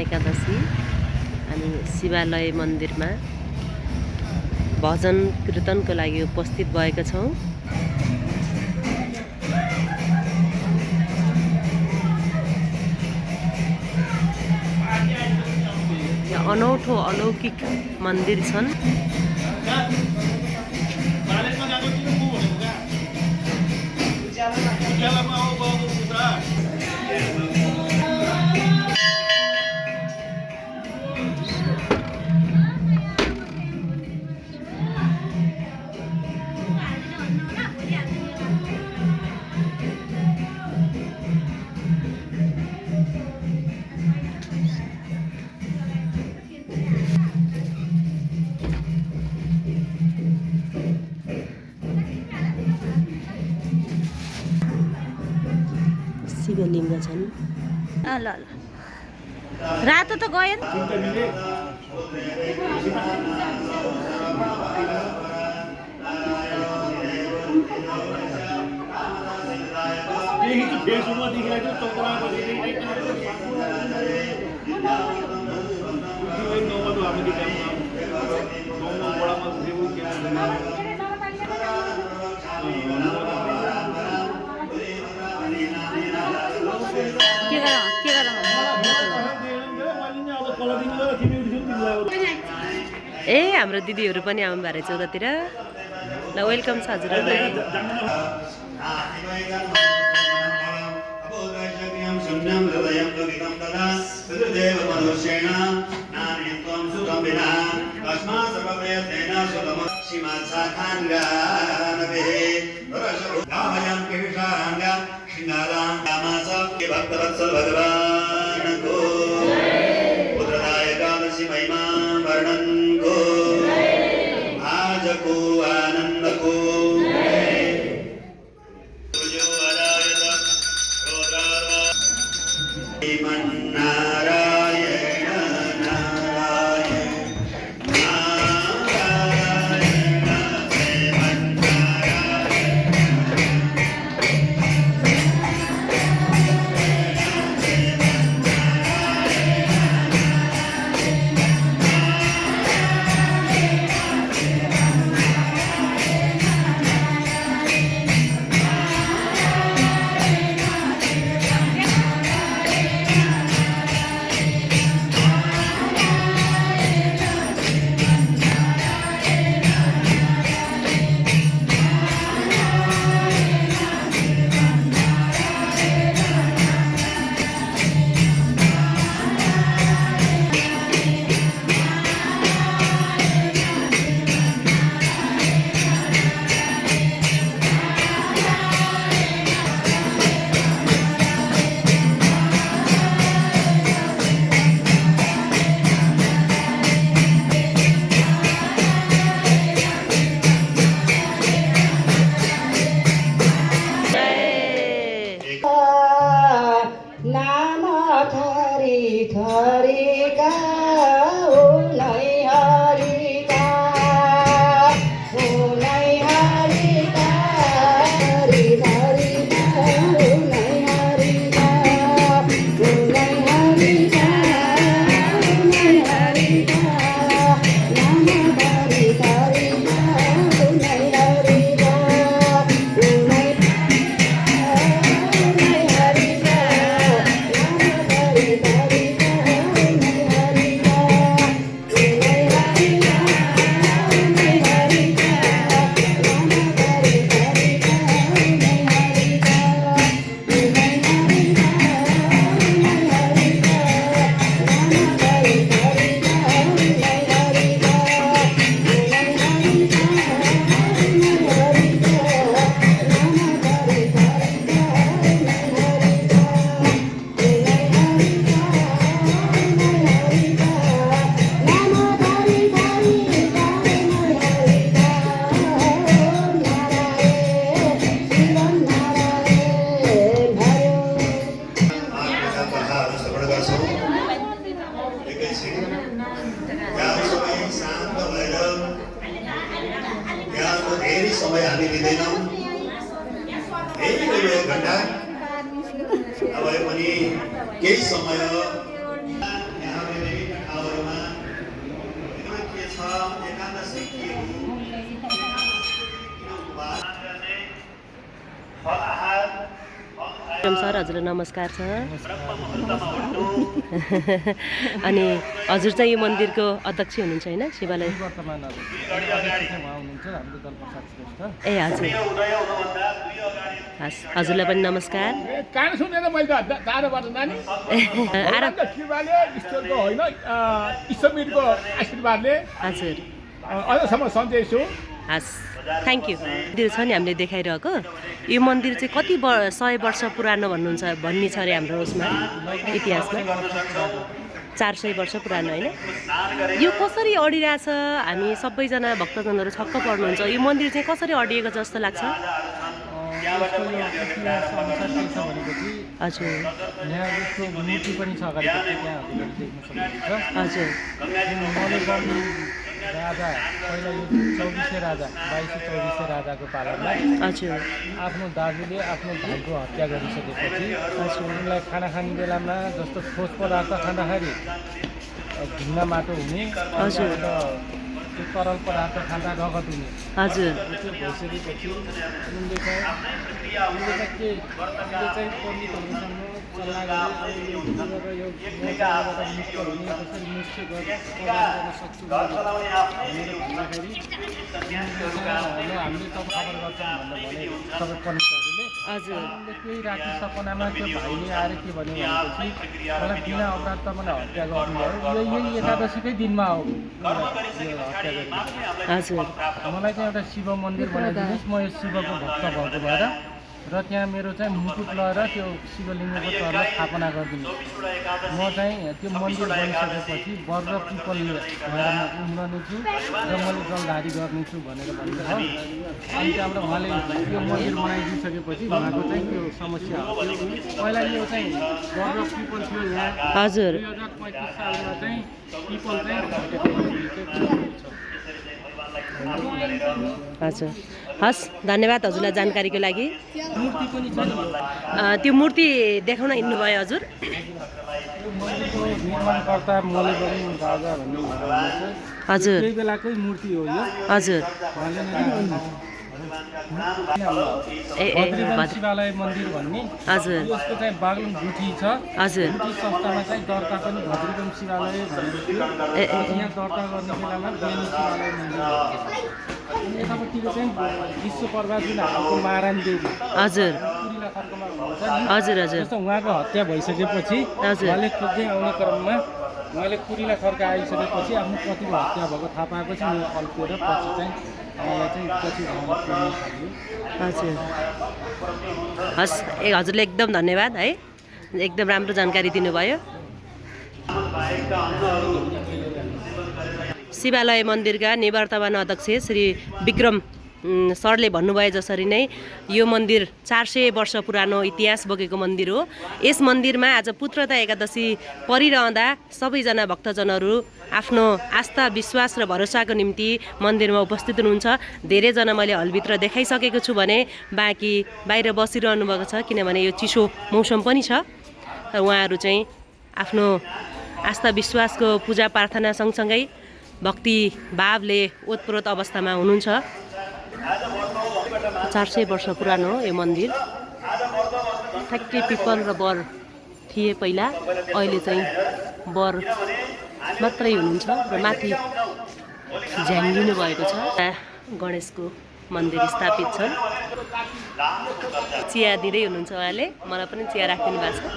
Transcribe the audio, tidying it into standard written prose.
एकादशी अनि शिवालय मन्दिरमा भजन कीर्तनको लागि उपस्थित भएका छौं। यहाँ अनौठो अलौकिक मन्दिर छन्। शिवलिङ्ग छन्। ल ल रातो त गयो नि। ए हाम्रो दिदीहरू पनि आउनु भएको रहेछ उतातिर। ल वेलकम छ हजुरहरूलाई। आजको आनन्दको समय हामी लिँदैनौँ। एक घण्टा अब पनि केही समय सर हजुरलाई नमस्कार छ। अनि हजुर चाहिँ यो मन्दिरको अध्यक्ष हुनुहुन्छ होइन शिवालय? ए हजुर, हस् हजुरलाई पनि नमस्कार। हजुर अझसम्म सन्चै छु। हस् थ्याङ्क यू। मन्दिर छ नि हामीले देखाइरहेको यो मन्दिर चाहिँ कति 100 वर्ष पुरानो भन्ने छ अरे हाम्रो उसमा इतिहासमा 400 वर्ष पुरानो होइन। यो कसरी अडिरहेछ? हामी सबैजना भक्तजनहरू छक्क पर्नुहुन्छ। यो मन्दिर चाहिँ कसरी अडिएको जस्तो लाग्छ? हजुर यहाँ यसको मूर्ति पनि छ अगाडि त्यहाँ हजुरले देख्न सक्नुहुन्छ। हजुर राजा पहिला यो 24 राजा 2224 राजाको पालामा हजुर आफ्नो दाजुले आफ्नो भाइको हत्या गरिसकेपछि उनलाई खाना खाने बेलामा जस्तो ठोस पदार्थ खाँदाखेरि ढुङ्गा माटो हुने, हजुर त्यो तरल पदार्थ खाँदा रगत हुने, हजुर त्यो भइसकेपछि उनले चाहिँ पण्डितहरूसँग सल्लाह गरे यो मोर्चाबाट मुक्त हुने कसरी मुक्त गर्न सक्छु भनेर भन्दाखेरि हामीले तब खबर गर्छौँ भनेर भने सबै पण्डितहरूले। हजुर केही राति सपनामा त्यो भाइले आएर के भन्यो भनेपछि मलाई बिना अपराध तपाईँलाई हत्या गर्नुभयो, यही एकादशीकै दिनमा हो हत्या गरेको। हजुर मलाई चाहिँ एउटा शिव मन्दिर बनाइदिनुहोस्, म यो शिवको भक्त भएको भएर र त्यहाँ मेरो चाहिँ मुकुट लगाएर त्यो शिवलिङ्गको तल स्थापना गरिदिनुहोस्। म चाहिँ त्यो मन्दिर बनिसकेपछि वर र पिपल भएर म उम्रनेछु र मैले जलधारी गर्नेछु भनेर भन्नुभयो। अनि त्यहाँबाट उहाँले यो मन्दिर बनाइदिइसकेपछि उहाँको चाहिँ त्यो समस्या हो। पहिला यो चाहिँ वर र पिपल थियो यहाँ। हजुर 2035 सालमा चाहिँ पिपल चाहिँ हजुर हस् धन्यवाद हजुरलाई जानकारीको लागि। मूर्ति पनि छ नि, त्यो मूर्ति देखाउन हिँड्नुभयो हजुर? यो मन्दिरको निर्माणकर्ता मलेबरी राजा भन्ने हजुर त्यही बेलाकै मूर्ति हो यो। हजुर उहाँले नै भद्रीवन शिवालय मन्दिर भन्ने हजुर यसको चाहिँ बागलुङ गुठी छ। हजुर गुठी संस्थामा चाहिँ दर्ता पनि भद्रीवन शिवालय भनेर थियो। यहाँ दर्ता गर्ने बेलामा बेनी शिवालय मन्दिर यतापट्टिको चाहिँ विश्वकर्मा जुन हालको महारानी देवी हजुर पुरीला खर्कमा हुनुहुन्छ नि, हजुर हजुर जस्तो उहाँको हत्या भइसकेपछि हजुर उहाँले खोज्दै आउने क्रममा उहाँले कुरीला खर्का आइसकेपछि आफ्नो पतिको हत्या भएको थाहा पाएपछि उहाँ अल्पिएर पछि चाहिँ उहाँलाई चाहिँ पछि उहाँलाई पुर्नु थाल्यो। हजुर हस् हजुरले एकदम धन्यवाद है, एकदम राम्रो जानकारी दिनुभयो। शिवालय मन्दिरका निवर्तमान अध्यक्ष श्री विक्रम सरले भन्नुभए जसरी नै यो मन्दिर 400 वर्ष पुरानो इतिहास बोकेको मन्दिर हो। यस मन्दिरमा आज पुत्रता एकादशी परिरहँदा सबैजना भक्तजनहरू आफ्नो आस्था विश्वास र भरोसाको निम्ति मन्दिरमा उपस्थित हुनुहुन्छ। धेरैजना मैले हलभित्र देखाइसकेको छु भने बाँकी बाहिर बसिरहनु भएको छ, किनभने यो चिसो मौसम पनि छ। र उहाँहरू चाहिँ आफ्नो आस्था विश्वासको पूजा प्रार्थना सँगसँगै भक्ति भावले ओतप्रोत अवस्थामा हुनुहुन्छ। 400 वर्ष पुरानो हो यो मन्दिर। ठ्याक्कै पिपल र बर थिए पहिला, अहिले चाहिँ बर मात्रै हुनुहुन्छ र माथि झ्याङ्गिनु भएको छ। गणेशको मन्दिर स्थापित छन्। चिया दिँदै हुनुहुन्छ उहाँले, मलाई पनि चिया राखिदिनु भएको छ।